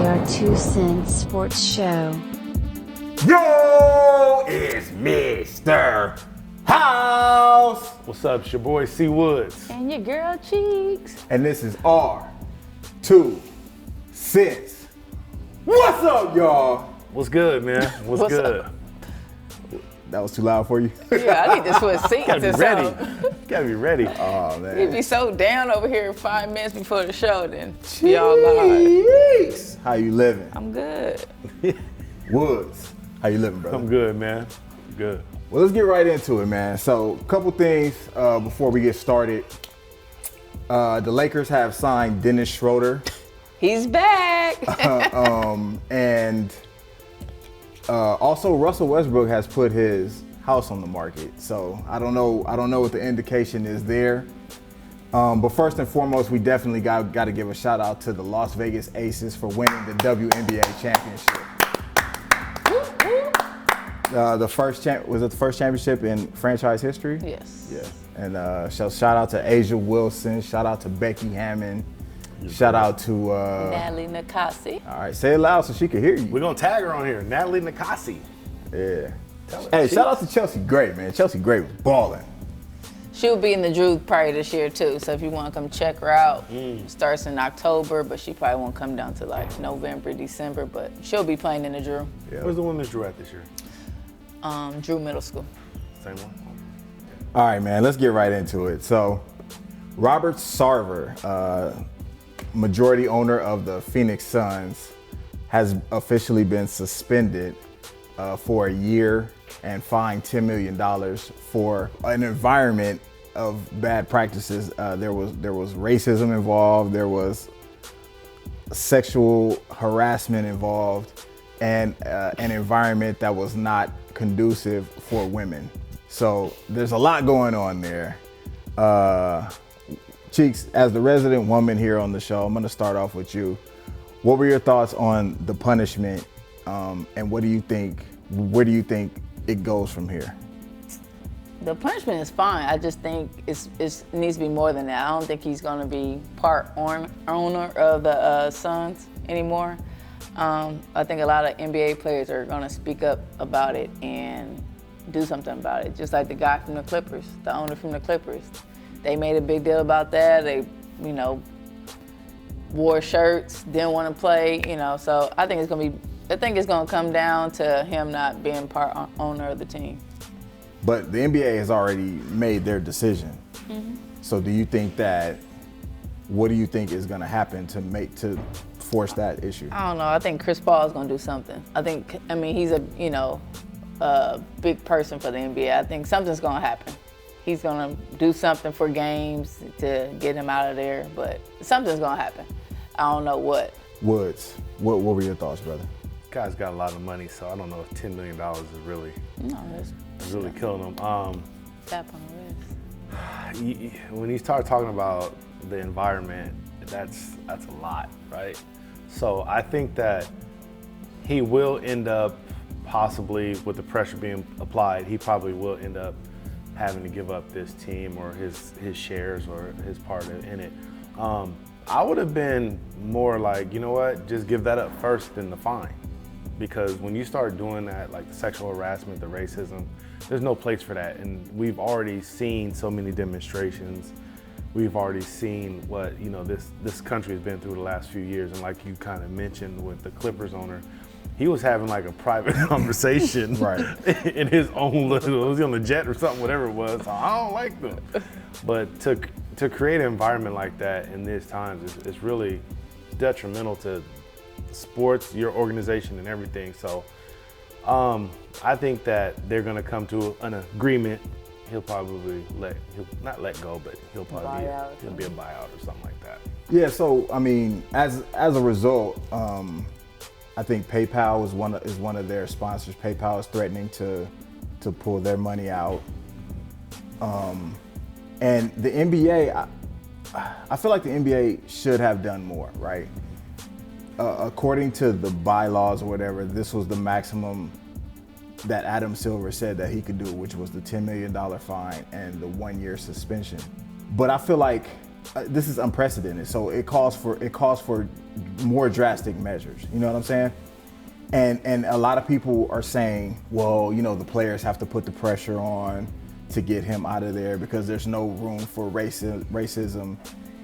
our 2 cents sports show. Yo, it's Mr. House. What's up? It's your boy C Woods. And your girl Cheeks. And this is our 2 cents. What's up, y'all? What's good, man? What's good? up? That was too loud for you? Yeah, I need to switch seats Gotta be or ready. something. Gotta be ready. Oh, man. You'd be so down over here 5 minutes before the show, then y'all live. Jeez. How you living? I'm good. Woods. How you living, brother? I'm good, man. Good. Well, let's get right into it, man. So, a couple things before we get started. The Lakers have signed Dennis Schroeder. He's back. And also Russell Westbrook has put his house on the market. So I don't know what the indication is there. But first and foremost, we definitely got to give a shout out to the Las Vegas Aces for winning the WNBA championship. Was it the first championship in franchise history? Yes. Yeah. And so shout out to Asia Wilson, shout out to Becky Hammond, shout out to Natalie Nakasi. all right, say it loud so she can hear you. We're gonna tag her on here, Natalie Nakasi. Yeah. Hey, shout out to Chelsea Gray, man. Chelsea Gray was balling. She'll be in the Drew party this year too, so if you want to come check her out, starts in October, but she probably won't come down to like November, December, but she'll be playing in the Drew. Yeah. Where's the women's Drew at this year? Drew Middle School. Same one? All right, man, let's get right into it. So, Robert Sarver, majority owner of the Phoenix Suns, has officially been suspended for a year and fined $10 million for an environment of bad practices. There was racism involved, there was sexual harassment involved, and an environment that was not conducive for women. So there's a lot going on there. Cheeks, as the resident woman here on the show, I'm gonna start off with you. What were your thoughts on the punishment, and where do you think it goes from here? The punishment is fine. I just think it needs to be more than that. I don't think he's going to be part owner of the Suns anymore. I think a lot of NBA players are going to speak up about it and do something about it. Just like the guy from the Clippers, the owner from the Clippers. They made a big deal about that. They, wore shirts, didn't want to play, So I think it's going to come down to him not being part owner of the team. But the NBA has already made their decision. Mm-hmm. So what do you think is going to happen to force that issue? I don't know. I think Chris Paul is going to do something. He's a big person for the NBA. I think something's going to happen. He's going to do something for games to get him out of there, but something's going to happen. I don't know what. Woods, what were your thoughts, brother? Guy's got a lot of money, so I don't know if $10 million is really killing him. Tap on the wrist. When you start talking about the environment, that's a lot, right? So I think that he will end up possibly, with the pressure being applied, he probably will end up having to give up this team or his shares or his part in it. I would have been more like, you know what, just give that up first than the fine. Because when you start doing that, like the sexual harassment, the racism, there's no place for that. And we've already seen so many demonstrations. We've already seen what, this country has been through the last few years. And like you kind of mentioned with the Clippers owner, he was having like a private conversation right. in his own little, was he on the jet or something, whatever it was. So I don't like them. But to create an environment like that in these times is really detrimental to sports, your organization, and everything. So I think that they're going to come to an agreement. He'll probably not let go, but he'll probably be a buyout or something like that. Yeah. So as a result, I think PayPal is one of their sponsors. PayPal is threatening to pull their money out. And the NBA, I feel like the NBA should have done more, right? According to the bylaws or whatever, this was the maximum that Adam Silver said that he could do, which was the $10 million fine and the 1-year suspension. But I feel like this is unprecedented. So it calls for more drastic measures. You know what I'm saying? And a lot of people are saying, well, you know, the players have to put the pressure on to get him out of there because there's no room for racism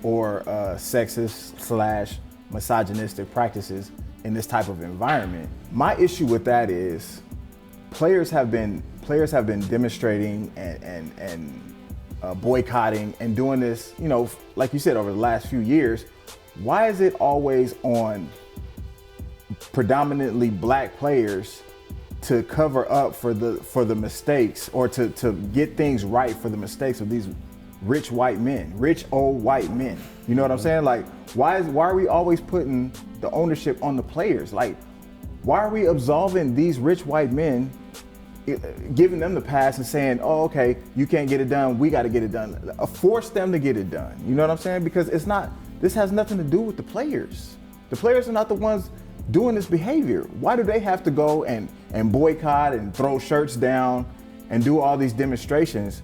or sexist / misogynistic practices in this type of environment. My issue with that is players have been demonstrating and boycotting and doing this, you know, like you said, over the last few years. Why is it always on predominantly black players to cover up for the mistakes or to get things right for the mistakes of these rich old white men? You know what I'm saying? Like, why are we always putting the ownership on the players? Like, why are we absolving these rich white men, giving them the pass and saying, oh, okay, you can't get it done, we got to get it done. Force them to get it done. You know what I'm saying? Because this has nothing to do with the players. The players are not the ones doing this behavior. Why do they have to go and boycott and throw shirts down and do all these demonstrations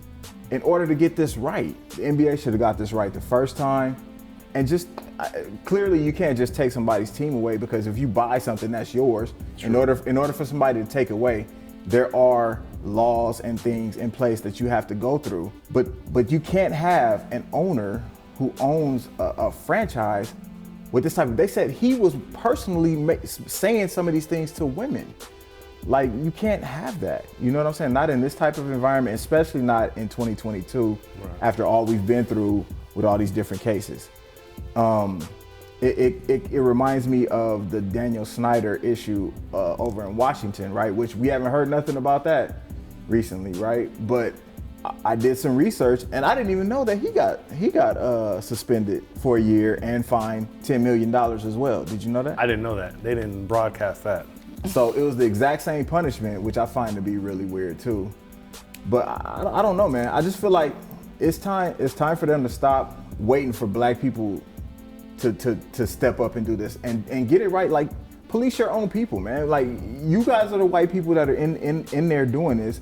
in order to get this right? The NBA should have got this right the first time. And just clearly you can't just take somebody's team away, because if you buy something that's yours, in order for somebody to take away, there are laws and things in place that you have to go through. But you can't have an owner who owns a franchise with this type of, they said he was personally saying some of these things to women. Like, you can't have that. You know what I'm saying? Not in this type of environment, especially not in 2022, right, after all we've been through with all these different cases. It reminds me of the Daniel Snyder issue over in Washington, right? Which we haven't heard nothing about that recently, right? But I did some research and I didn't even know that he got suspended for a year and fined $10 million as well. Did you know that? I didn't know that. They didn't broadcast that. So it was the exact same punishment, which I find to be really weird too. But I don't know, man. I just feel like it's time for them to stop waiting for black people to step up and do this and get it right. Like, police your own people, man. Like, you guys are the white people that are in there doing this.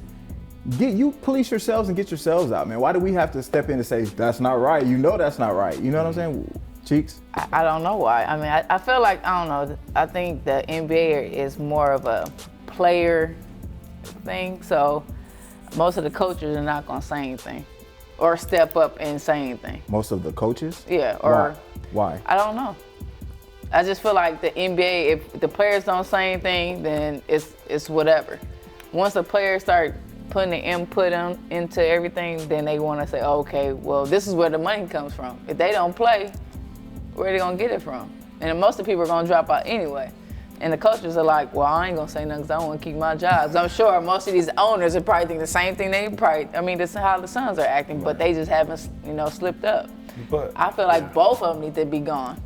You police yourselves and get yourselves out, man. Why do we have to step in and say, that's not right? You know that's not right. You know what I'm saying? Cheeks? I don't know why. I mean, I feel like, I don't know, I think the NBA is more of a player thing, so most of the coaches are not gonna say anything or step up and say anything. Most of the coaches? Yeah, or why? I don't know. I just feel like the NBA, if the players don't say anything, then it's whatever. Once the players start putting the input into everything, then they want to say, okay, well, this is where the money comes from. If they don't play, where are they gonna get it from? And most of the people are gonna drop out anyway. And the coaches are like, well, I ain't gonna say nothing because I want to keep my jobs. I'm sure most of these owners are probably thinking the same thing. This is how the Suns are acting, right, but they just haven't, slipped up. But I feel like both of them need to be gone.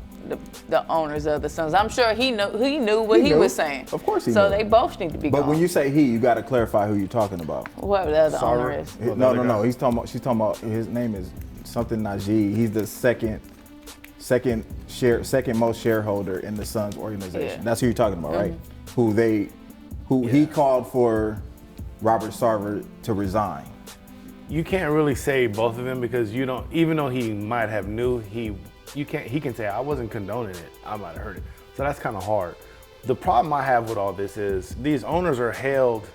The owners of the Suns. I'm sure he knew what he was saying. Of course he knew. So they both need to be gone. But when you say he, you got to clarify who you're talking about. Whoever the other owner is. No. She's talking about, his name is something Najee. He's the second most shareholder in the Suns organization. Yeah. That's who you're talking about, right? Who he called for Robert Sarver to resign. You can't really say both of them because you don't, even though he might have knew, he can say, I wasn't condoning it, I might have heard it. So that's kind of hard. The problem I have with all this is these owners are held,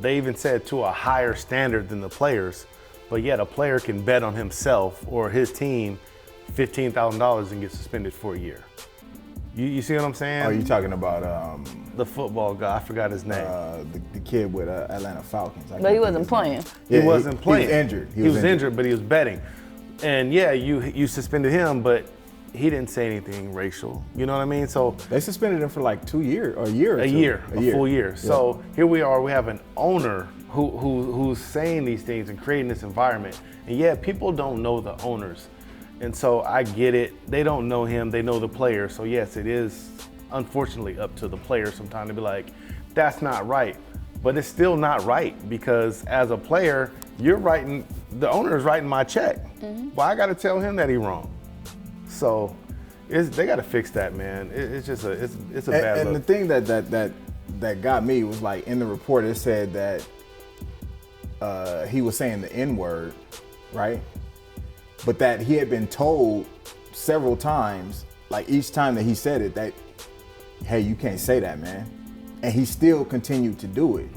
they even said, to a higher standard than the players, but yet a player can bet on himself or his team $15,000 and get suspended for a year. You see what I'm saying? Are you talking about the football guy? I forgot his name. The kid with Atlanta Falcons. But he wasn't playing. Yeah, he wasn't playing. He was injured. He was injured, but he was betting. And yeah, you suspended him, but he didn't say anything racial. You know what I mean? So they suspended him for like 2 years, or a year. A full year. Yeah. So here we are. We have an owner who's saying these things and creating this environment. And yeah, people don't know the owners. And so I get it. They don't know him. They know the player. So yes, it is unfortunately up to the player sometimes to be like, that's not right. But it's still not right because as a player, the owner is writing my check. Mm-hmm. Well, I got to tell him that he's wrong. So they got to fix that, man. It's just it's a bad look. And the thing that got me was, like, in the report it said that he was saying the N-word, right? but that he had been told several times, like each time that he said it, that, hey, you can't say that, man. And he still continued to do it.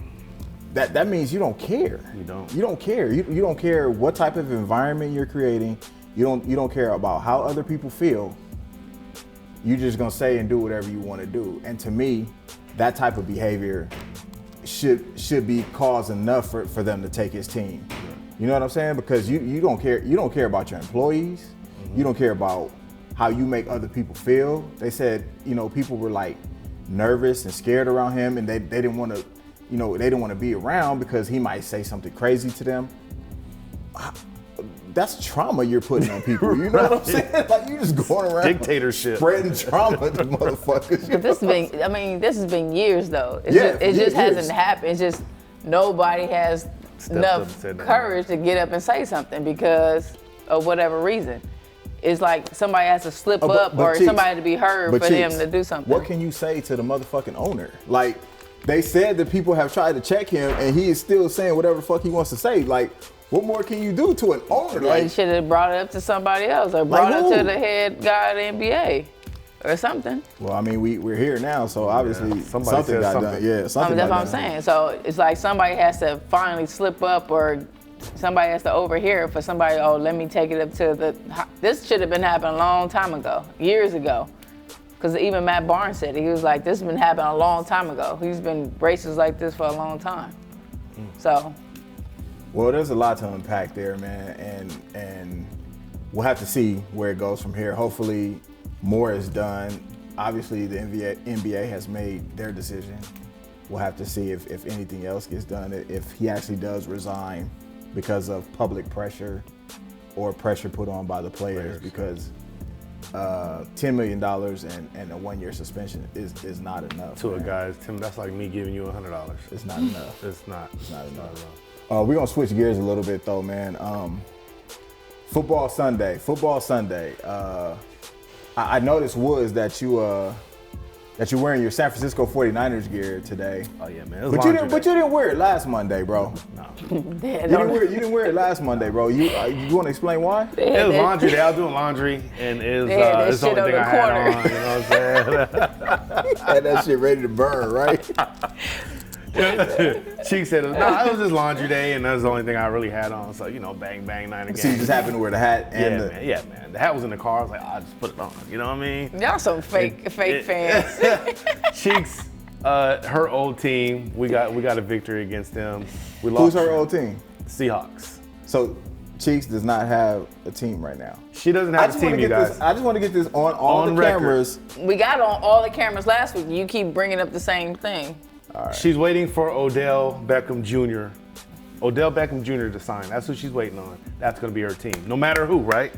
That means you don't care. You don't care. You don't care what type of environment you're creating. You don't care about how other people feel. You're just gonna say and do whatever you want to do. And to me, that type of behavior should be cause enough for them to take his team. You know what I'm saying? Because you don't care. You don't care about your employees. You don't care about how you make other people feel. They said, people were like nervous and scared around him, and they didn't want to, they didn't want to be around because he might say something crazy to them. That's trauma you're putting on people. You know what I'm saying? Like, you just going around dictatorship, spreading trauma to motherfuckers. But this has been years though. It just years. hasn't happened. It's just nobody has enough courage to get up and say something because of whatever reason. It's like somebody has to slip up or Cheeks, somebody to be heard for them to do something. What can you say to the motherfucking owner? Like, they said that people have tried to check him and he is still saying whatever the fuck he wants to say. Like, what more can you do to an owner? They should have brought it up to somebody else or brought it to the head guy of the NBA or something. Well, I mean, we're here now, so obviously something got done. Yeah, something that's got what I'm saying. So it's like somebody has to finally slip up or somebody has to overhear it for somebody, let me take it up to this should have been happening a long time ago, years ago. Because even Matt Barnes said it. He was like, this has been happening a long time ago. He's been racist like this for a long time. So. Well, there's a lot to unpack there, man, and we'll have to see where it goes from here. Hopefully, more is done. Obviously, the NBA has made their decision. We'll have to see if anything else gets done, if he actually does resign because of public pressure or pressure put on by the players. Because $10 million and a 1-year suspension is not enough. To a guy, Tim, that's like me giving you $100. It's not enough. It's not enough. We're gonna switch gears a little bit though, man. Football Sunday. I noticed, Woods, that you're wearing your San Francisco 49ers gear today. Oh yeah, man. But you didn't wear it last Monday, bro. No. You didn't wear it last Monday, bro. You want to explain why? It was laundry day. I was doing laundry, and it's the only thing I had on. You know what I'm saying? Had that shit ready to burn, right? Cheek said, no, it was just laundry day, and that's the only thing I really had on. So, bang, bang, Niner game. So you just happened to wear the hat and man. The hat was in the car. I was like, I'll just put it on. You know what I mean? Y'all some fake fans. Cheeks, her old team, we got a victory against them. Who's her old team? Seahawks. So Cheeks does not have a team right now. She doesn't have a team, you guys. I just want to get this on all the cameras. We got on all the cameras last week. You keep bringing up the same thing. Right. She's waiting for Odell Beckham Jr. to sign. That's who she's waiting on. That's going to be her team, no matter who, right?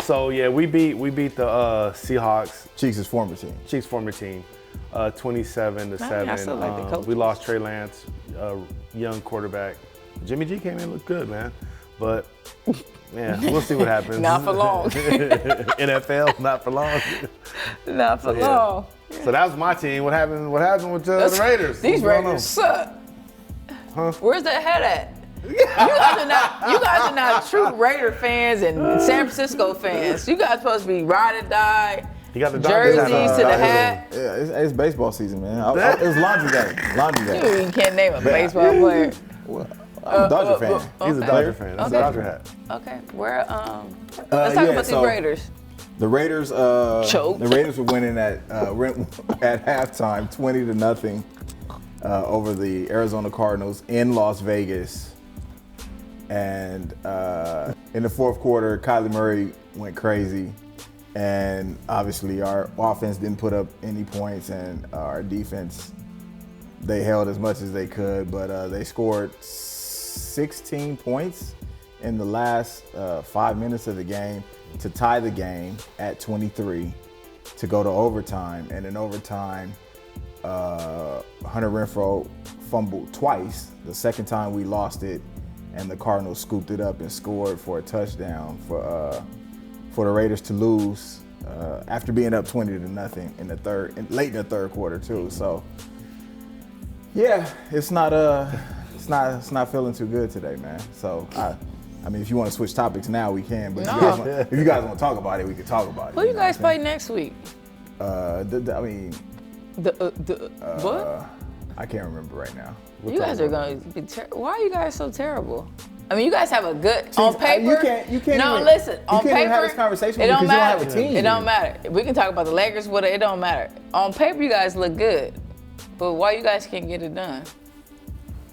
So yeah, we beat the Seahawks. Cheeks' former team. 27-7. I still like the coaches. We lost Trey Lance, young quarterback. Jimmy G came in, looked good, man. But yeah, we'll see what happens. Not for long. NFL, not for long. Not for long. Yeah. So that was my team. What happened with the Raiders? These Raiders suck. Huh? Where's the head at? You guys are not true Raider fans and San Francisco fans. You guys supposed to be ride or die. You got the jerseys to the hat. Yeah, it's baseball season, man. It was laundry day. You can't name a baseball player. Well, I'm a Dodger fan. He's a Dodger fan. That's a Dodger hat. Okay, let's talk about these Raiders. The Raiders, choked. The Raiders were winning at halftime, 20-0, over the Arizona Cardinals in Las Vegas. And in the fourth quarter, Kyler Murray went crazy, and obviously our offense didn't put up any points, and our defense, they held as much as they could, but they scored 16 points in the last 5 minutes of the game to tie the game at 23 to go to overtime. And in overtime, Hunter Renfrow fumbled twice. The second time we lost it, and the Cardinals scooped it up and scored for a touchdown for the Raiders to lose after being up 20-0 in the late in the third quarter too. So yeah, it's not feeling too good today, man. So I mean, if you want to switch topics now, we can. But No. if you guys want to talk about it, we could talk about it. Who you know guys what I'm play next week? saying? I mean, What? I can't remember right now. You guys are going to be why are you guys so terrible? I mean, you guys have a good Jeez, on paper. You can't. No, even, listen. You On can't paper, even have this conversation it because don't you matter. don't have a team. It don't matter. We can talk about the Lakers. Whatever. It don't matter. On paper, you guys look good, but why you guys can't get it done?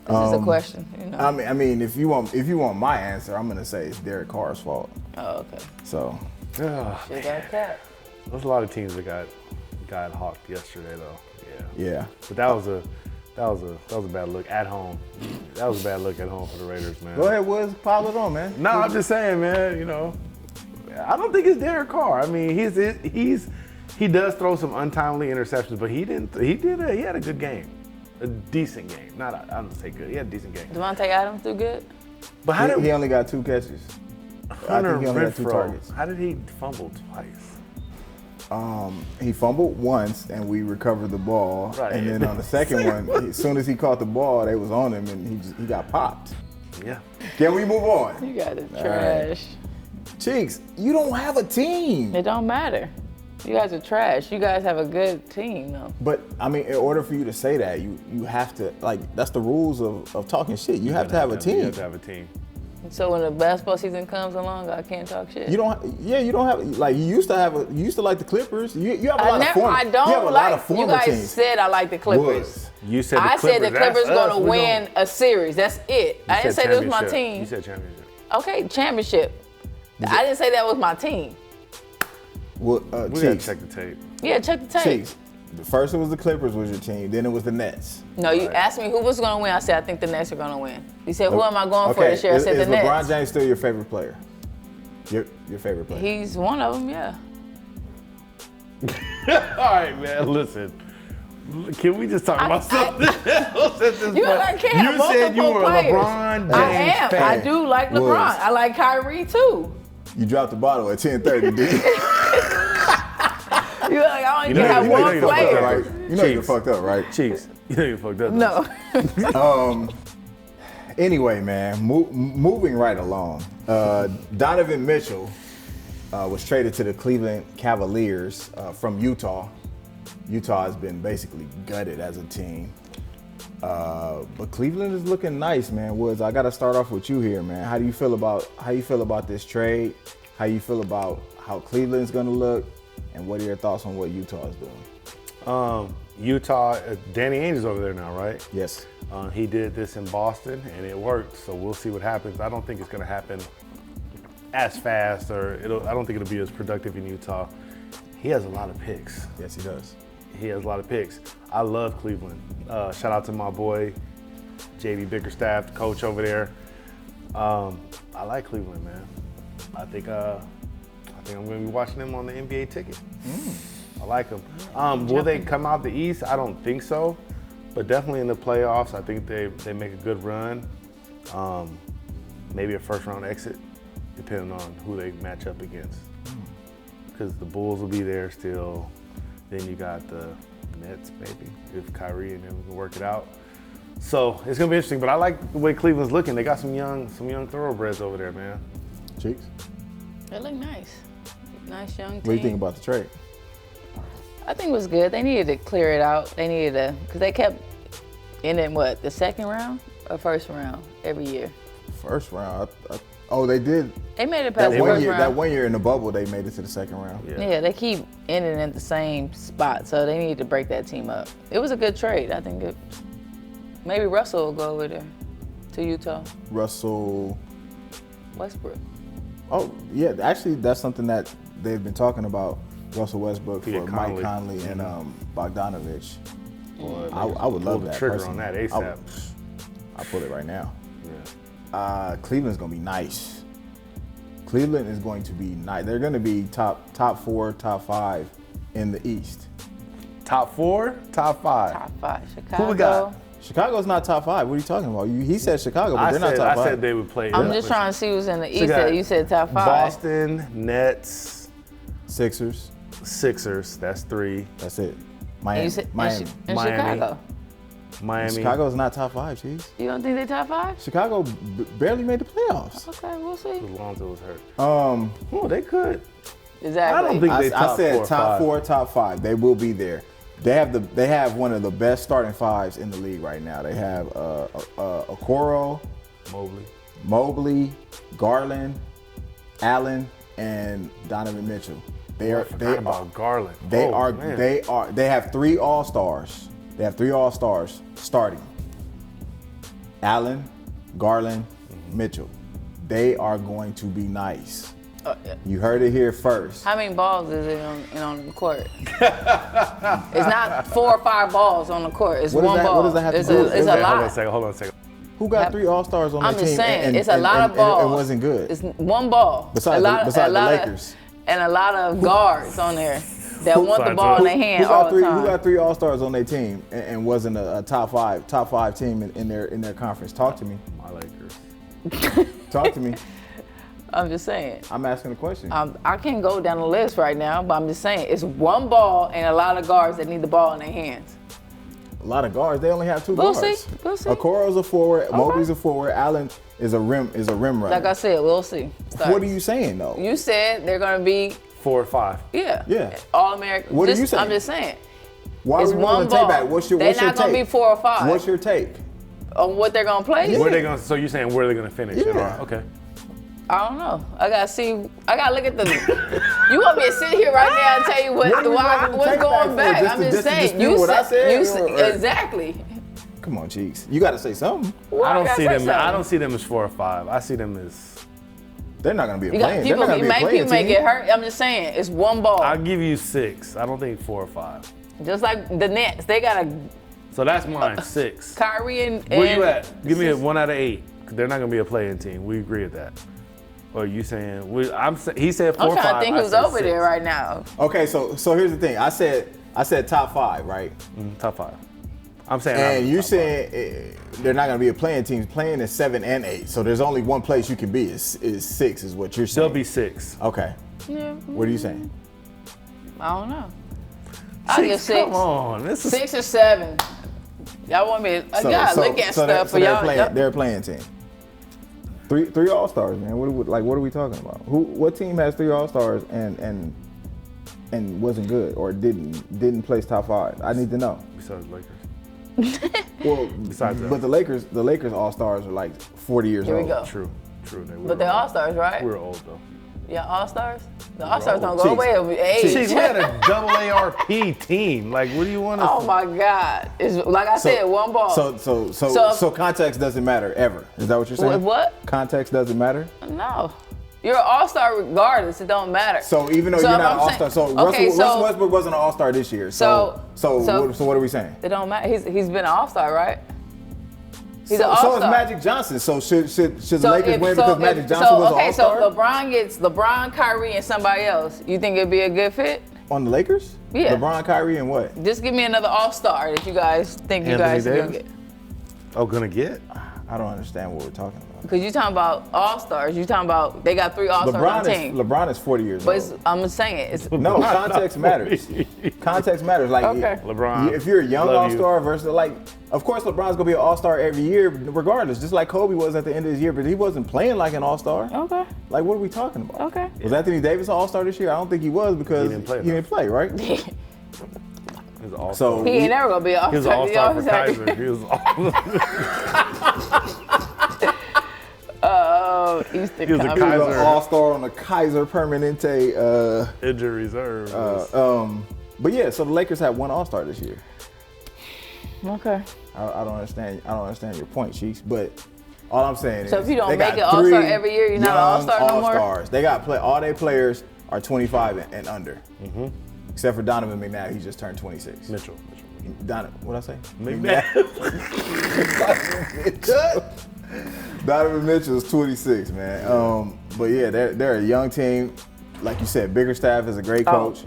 This is a question. You know. I mean, if you want my answer, I'm gonna say it's Derek Carr's fault. Oh, okay. So. Shit got cap. There's a lot of teams that got hawked yesterday though. Yeah. Yeah. But that was a bad look at home. That was a bad look at home for the Raiders, man. Go ahead, Woods. Pile it on, man. No, I'm just saying, man. You know, I don't think it's Derek Carr. I mean, he does throw some untimely interceptions, but he had a good game, a decent game. I don't say good. He had a decent game. Devontae Adams do good. But how He only got 2 catches. Hunter I think he only got 2 Renfrow, targets. how did he fumble twice? He fumbled once, and we recovered the ball. Right. And then on the second one, as soon as he caught the ball, they was on him, and he got popped. Yeah. Can we move on? You guys are trash. Cheeks, you don't have a team. It don't matter. You guys are trash. You guys have a good team, though. But I mean, in order for you to say that, you have to that's the rules of talking shit. You have to have a team. You have to have a team. So when the basketball season comes along, I can't talk shit. You don't have like you used to like the Clippers. You have a lot of former. I don't you have a like. lot of former You guys teams. said I like the Clippers. Woods. You said I said the Clippers that's gonna us. We win a series. That's it. I didn't said say this was my championship. team. You said championship. Okay, championship. I didn't say that was my team. Well, We gotta Cheeks, check the tape. Yeah, check the tape. Cheeks. First it was the Clippers was your team. Then it was the Nets. No, you asked me who was gonna win. I said I think the Nets are gonna win. You said who am I going for Okay, this year? I said is the LeBron Nets. James still your favorite player? Your favorite player? He's one of them, yeah. All right, man. Listen. Can we just talk about something else at this You point? I can't have You said you multiple were a players. LeBron James I am. fan. I do like LeBron. Woods. I like Kyrie too. You dropped the bottle at 10:30, did you? You like I only You know- have you know one you're fucked player. up, right? You know you're Cheeks. fucked up, right? Cheeks. You know you fucked up. No. Anyway, man, moving right along. Donovan Mitchell was traded to the Cleveland Cavaliers from Utah. Utah has been basically gutted as a team. But Cleveland is looking nice, man. Woods, I got to start off with you here, man. How do you feel about this trade? How you feel about how Cleveland's going to look? And what are your thoughts on what Utah is doing? Utah, Danny Ainge is over there now, right? Yes. He did this in Boston, and it worked. So we'll see what happens. I don't think it's going to happen as fast, or I don't think it'll be as productive in Utah. He has a lot of picks. Yes, he does. He has a lot of picks. I love Cleveland. Shout out to my boy, JB Bickerstaff, the coach over there. I like Cleveland, man. I think I'm going to be watching them on the NBA ticket. I like them. Will they come out the East? I don't think so, but definitely in the playoffs, I think they make a good run. Maybe a first-round exit, depending on who they match up against. Because the Bulls will be there still. Then you got the Nets, maybe, if Kyrie and them can work it out. So it's gonna be interesting. But I like the way Cleveland's looking. They got some young thoroughbreds over there, man. Cheeks, They look nice. Nice young team. what do you think about the trade? I think it was good. They needed to clear it out. They needed to, because they kept in the second round or first round every year. First round. They did. They made it past the first round. That 1 year in the bubble, they made it to the second round. Yeah, they keep ending at the same spot, so they need to break that team up. It was a good trade. I think maybe Russell will go over there to Utah. Russell. Westbrook. Oh, yeah. Actually, that's something that they've been talking about. Russell Westbrook Peter for Conley. Mike Conley and Bogdanovich. I would Pull love the that. trigger personally. on that ASAP. I'll pull it right now. Yeah. Cleveland's going to be nice. Cleveland is going to be nice. They're going to be top 4, top 5 in the East. Top 4, top 5. Top 5. Chicago. Who we got? Chicago's not top 5. What are you talking about? He said Chicago, but they're not top 5. I said they would play. I'm just trying to see who's in the East. got You said top 5. Boston, Nets, Sixers. Sixers. That's 3. That's it. And Miami. you said, Miami. and Miami. Chicago. Miami. Chicago's not top 5, Chiefs. You don't think they top 5? Chicago barely made the playoffs. Okay, we'll see. Lonzo was hurt. Um, Oh, they could. Exactly. I don't think they I top said 4 or top 5. 4, top 5. They will be there. They have one of the best starting 5s in the league right now. They have Okoro, Mobley, Garland, Allen, and Donovan Mitchell. They about Garland. They have 3 All-Stars. They have 3 All-Stars starting. Allen, Garland, Mitchell. They are going to be nice. You heard it here first. How many balls is it on the court? It's not 4 or 5 balls on the court. It's one ball. What does that have to do with it? It's a lot. Hold on a second. Who got 3 All-Stars on their team? I'm just saying, it's a lot of balls. And it wasn't good. It's one ball. Besides the Lakers. And a lot of guards on there that want the ball in their hand all the time. Who got 3 All-Stars on their team and wasn't a top 5 team in their conference? Talk to me. My Lakers. Talk to me. I'm just saying. I'm asking a question. I can't go down the list right now, but I'm just saying it's one ball and a lot of guards that need the ball in their hands. A lot of guards. They only have 2 We'll guards. see. We'll see. Okoro's a forward. Okay. Mobley's a forward. Allen is a rim runner. Like I said, we'll see. What are you saying though? You said they're gonna be 4 or 5. Yeah. All-American. What are you saying? I'm just saying. Why It's are we one going to take ball. back? What's your They're take? not gonna be 4 or 5. What's your take? On what they're gonna play? Where they gonna? So you're saying where they're gonna finish? Yeah. Okay. I don't know. I gotta see. I gotta look at the. You want me to sit here right now and tell you what's going back? I'm just saying. You said exactly. Come on, Cheeks. You got to say something. Well, I don't see them as 4 or 5. I see them as. They're not going to be a playing. They're People not going to be a playing may team. get hurt. I'm just saying, it's one ball. I'll give you 6. I don't think 4 or 5. Just like the Nets, they got a So that's mine. 6. Kyrie and. Where you at? Give me a 1 out of 8. They're not gonna be a playing team. We agree with that. Or you saying? He said 4 or 5. I'm trying to think who's over 6. there right now. Okay, so here's the thing. I said top 5, right? Top 5. I'm saying. And you saying they're not going to be a playing team. Playing is 7 and 8. So there's only one place you can be is 6 is what you're saying. They'll be 6. Okay. Yeah. What are you saying? I don't know. I'll give 6. Come on. This is 6 or 7. Y'all want me to? I gotta look at stuff for y'all. They're a playing team. 3 All-Stars, man. What are we talking about? What team has 3 All-Stars and wasn't good or didn't place top 5? I need to know. besides Lakers. Well, Besides that. but the Lakers All-Stars are like 40 years Here we old. go. True. But they're All-Stars, right? We were old though. Yeah, All-Stars? The All-Stars old. don't go Cheeks. away with age. Jeez, we had a double ARP team. Like, what do you want to? Oh my God! It's like I said, one ball. So context doesn't matter ever. Is that what you're saying? What? Context doesn't matter? No, you're an All-Star regardless. It don't matter. So even though So you're if not I'm an All-Star, saying- so okay, Russell so- Westbrook wasn't an All-Star this year. So what are we saying? It don't matter. He's been an All-Star, right? He's an So All-Star. is Magic Johnson. So should the Lakers win because Magic Johnson was an All-Star? So LeBron gets LeBron, Kyrie, and somebody else. You think it'd be a good fit? On the Lakers? Yeah. LeBron, Kyrie, and what? Just give me another All-Star that you guys think you Anthony guys are gonna Davis? get. Oh, gonna get? I don't understand what we're talking about. Because you're talking about All-Stars. You're talking about they got 3 All-Stars on the team. LeBron is 40 years But old. I'm saying it's No, context matters. Context matters. Like, Okay. LeBron, if you're a young love you. All-Star versus of course LeBron's gonna be an All-Star every year, regardless. Just like Kobe was at the end of his year, but he wasn't playing like an All-Star. okay. Like, what are we talking about? Okay. Was Anthony Davis an All-Star this year? I don't think he was because He didn't play he didn't play, right? He was an all-star. So He ain't never gonna be an He was an All-Star. all-star for Kaiser. He was Eastern He was a Conference. he was Kaiser. an All-Star on the Kaiser Permanente. injury reserve. But yeah, so the Lakers had 1 All-Star this year. Okay. I don't understand. I don't understand your point, Chiefs. But all I'm saying is, So if you don't they make got it All-Star 3 every year, you're not an young All-Star no more? All-Stars. They got all their players are 25 and under, except for Donovan McNabb. He just turned 26. Mitchell. Donovan, what I say? McNabb. Donovan Mitchell is 26, man. But yeah, they're a young team. Like you said, bigger staff is a great coach.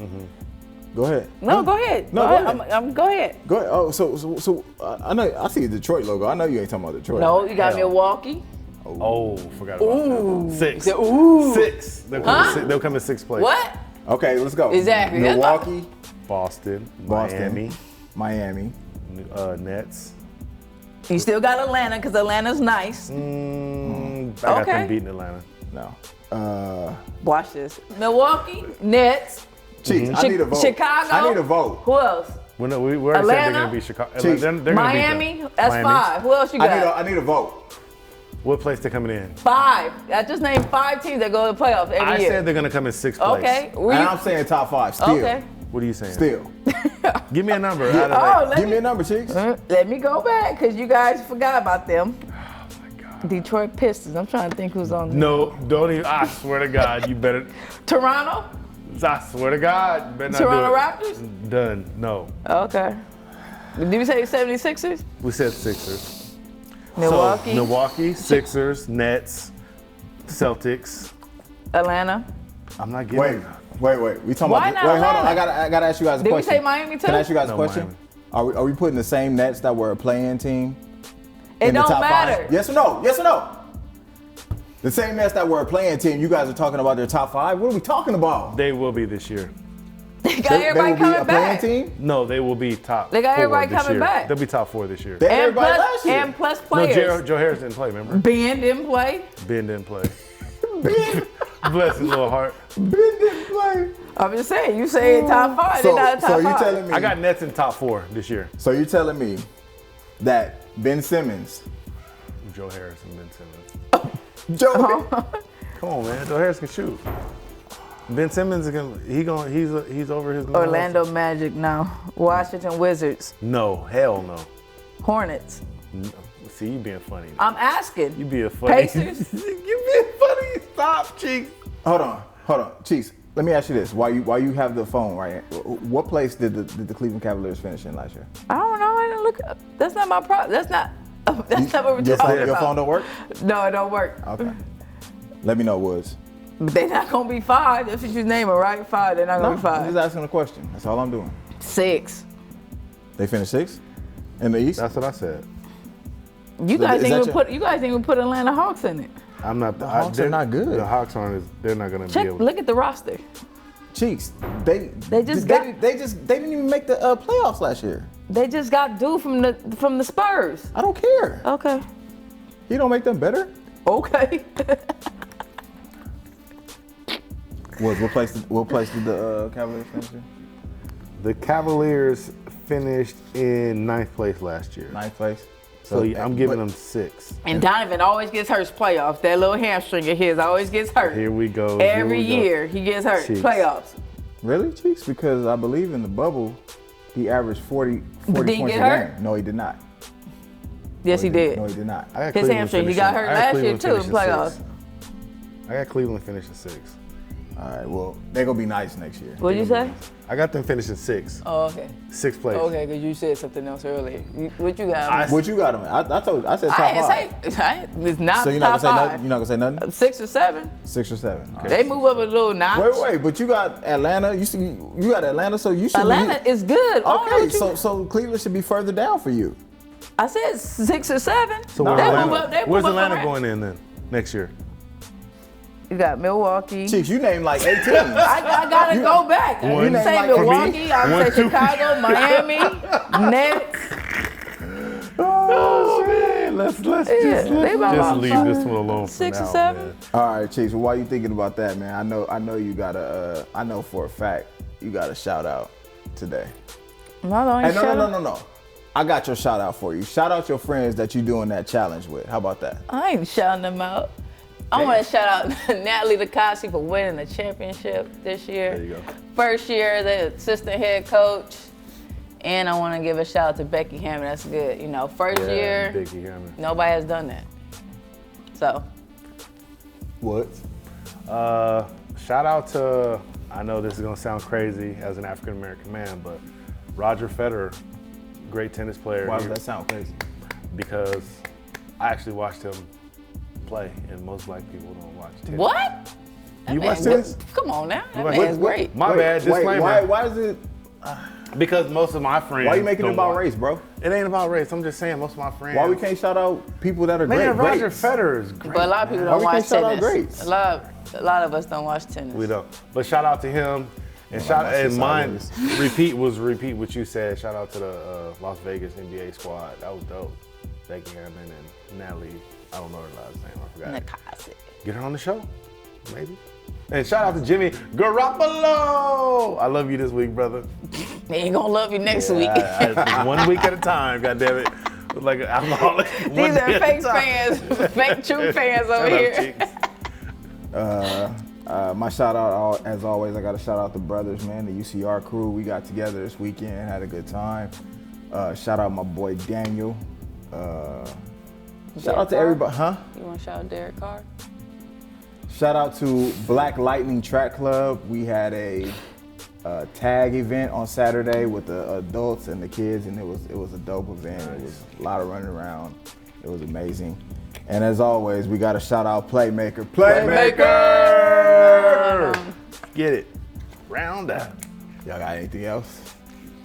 Go ahead. No, go ahead. No, go go ahead. ahead. Go ahead. Go ahead. Oh, so I know. I see the Detroit logo. I know you ain't talking about Detroit. No, you got Hell. Milwaukee. Oh, forgot about that. 6. Ooh. 6. They'll come in 6th place. What? Okay, let's go. Exactly. Milwaukee, Boston. Miami, Nets. You still got Atlanta because Atlanta's nice. I got Okay. them beating Atlanta. No. Watch this. Milwaukee, Nets, Cheeks, I need a vote. Chicago. I need a vote. Who else? We already said they're Atlanta? going to beat Chicago. Chiefs. They're gonna beat Miami, them. that's Miami. 5. Who else you got? I need a vote. What place they coming in? 5. I just named 5 teams that go to the playoffs every I year. said they're going to come in 6th place. Okay. And I'm saying top 5 still. Okay. What are you saying? Still. Give me a number. Yeah. Out of that. Give me a number, Cheeks. Let me go back because you guys forgot about them. Oh my God. Detroit Pistons. I'm trying to think who's on there. No, don't even. I swear to God, you better. Toronto? I swear to God, you better not Toronto do it. Raptors? Done. No. Okay. Did we say 76ers? We said Sixers. Milwaukee? So, Milwaukee, Sixers, Nets, Celtics. Atlanta? I'm not getting. Wait. We talking Why about. not Wait, hold on. Atlanta? I gotta ask you guys a Did we question. say Miami too? Can I ask you guys a No, question? Miami. Are we putting the same Nets that were a playing team? It in the don't top matter. 5? Yes or no? Yes or no? The same Nets that were a playing team. You guys are talking about their top 5. What are we talking about? They will be this year. They got They everybody will be coming a back. playing team. No, they will be top. They got 4 everybody this coming year. back. They'll be top 4 this year. They had And everybody plus, last year. and plus No, players. Joe Harris didn't play. Remember? Ben didn't play. Ben didn't play. Bless his little heart. Ben didn't play. I'm just saying, you say top 5, So, they're not top 5. you telling me? I got Nets in top 4 this year. So you telling me that Ben Simmons, Joe Harris and Ben Simmons. Joe, Come on, man. Joe Harris can shoot. Ben Simmons he's over his limit. Orlando Magic now. Washington Wizards. No, hell no. Hornets. No. See, you being funny. I'm asking. You being funny. Pacers? You being funny. Stop, Cheeks. hold on, Chiefs. Let me ask you this: while you have the phone right, what place did the Cleveland Cavaliers finish in last year? I don't know. I didn't look up. That's not my problem. That's not what we're Your talking phone, about. your phone don't work? No, it don't work. Okay. Let me know, Woods. But they're not gonna be 5. That's what you name it, right? 5. They're not gonna be I'm 5. just asking a question. That's all I'm doing. 6. They finished 6th in the East. That's what I said. You guys Is didn't that even put. You guys didn't even put Atlanta Hawks in it. I'm not. The Hawks are not good. The Hawks aren't. They're not gonna Check. be able. Look at the roster. Cheeks. They just they didn't even make the playoffs last year. They just got dude from the Spurs. I don't care. Okay. He don't make them better. Okay. What place did the Cavaliers finish in? The Cavaliers finished in 9th place last year. 9th place. So I'm giving them 6. And Donovan always gets hurt playoffs. That little hamstring of his always gets hurt. Here we go. Every year he gets hurt. Cheeks. Playoffs. Really, Cheeks? Because I believe in the bubble, he averaged 40 Did he points a get hurt? game. No, he did not. Yes, he did. No, he did not. I got His Cleveland hamstring. He got hurt finishing- I got last year Cleveland too in finishing playoffs. 6th. I got Cleveland finishing 6th. All right, well, they're going to be nice next year. What'd you say? I got them finishing 6th. Oh, okay. 6th place. Okay, because you said something else earlier. What you got? What you got him at? I said top I 5. didn't say. It's not So you're not top going to say 5. nothing? You're not going to say nothing? 6 or 7. 6 or 7. All right. They move up a little notch. Wait, but you got Atlanta. You got Atlanta, so you should Atlanta be, is good. I don't know Okay, what you- so Cleveland should be further down for you. I said 6 or 7. So They where's move Atlanta, up- they move where's up Atlanta around. going in then next year? You got Milwaukee. Chiefs, you named like 8 teams. I gotta go back. I One, didn't say like, for me, Milwaukee. I say Chicago, Miami, Nets. Oh man, let's they about just leave five, this one alone. 6 for or now, 7. man. All right, Chiefs. Well, while you thinking about that, man, I know you got a. I know for a fact you got a shout out today. No, Hey, no. I got your shout out for you. Shout out your friends that you doing that challenge with. How about that? I ain't shouting them out. I want to shout out Natalie Lacossi for winning the championship this year. There you go. First year, the assistant head coach. And I want to give a shout out to Becky Hammond. That's good. You know, first year, Becky Hammond. nobody has done that. So, What? Shout out to, I know this is gonna sound crazy as an African American man, but Roger Federer, great tennis player. Why does that sound crazy? Because I actually watched him play, and most black people don't watch tennis. what? That You man watch good. tennis? Come on now. That watch- man's great. My bad, disclaimer. Why is it? Because most of my friends. Why you making it don't about watch. race, bro? It ain't about race. I'm just saying most of my friends. Why we can't shout out people that are Man, great? Roger greats? Federer is great. But a lot of people Why don't we watch can't shout out tennis. greats? A lot of us don't watch tennis. We don't. But shout out to him. And mine repeat what you said. Shout out to the Las Vegas NBA squad. That was dope. Becky Hammond and Natalie. I don't know her last name. I forgot. Nakasi. Get her on the show, maybe. And shout out to Jimmy Garoppolo. I love you this week, brother. He ain't gonna love you next week. 1 week at a time, goddammit. Like an alcoholic. These are fake fans, fake true fans over here. My shout out, as always, I got to shout out the brothers, man, the UCR crew. We got together this weekend, had a good time. Shout out my boy Daniel. Shout out to everybody, huh? You want to shout out Derek Carr? Shout out to Black Lightning Track Club. We had a tag event on Saturday with the adults and the kids, and it was a dope event. Nice. It was a lot of running around. It was amazing. And as always, we got to shout out Playmaker. Playmaker! Get it. Round up. Y'all got anything else?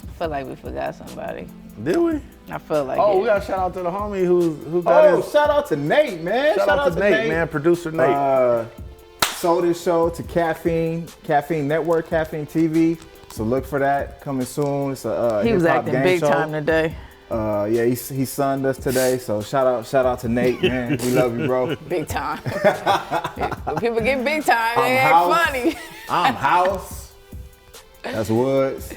I feel like we forgot somebody. Did we? I feel like we got to shout out to the homie who got his. Shout out to Nate, man. Shout out to Nate, man. Producer Nate. Sold his show to Caffeine Network, Caffeine TV. So look for that coming soon. It's a he was acting big show. time today. Yeah, he sunned us today. So shout out to Nate, man. We love you, bro. Big time. When people get big time, I'm they ain't House. funny. I'm House. That's Woods.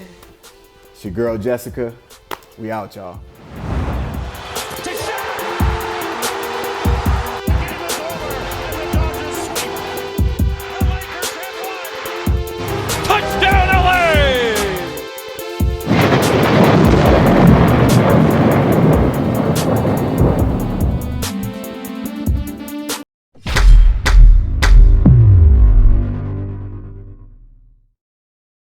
It's your girl Jessica. We out, y'all.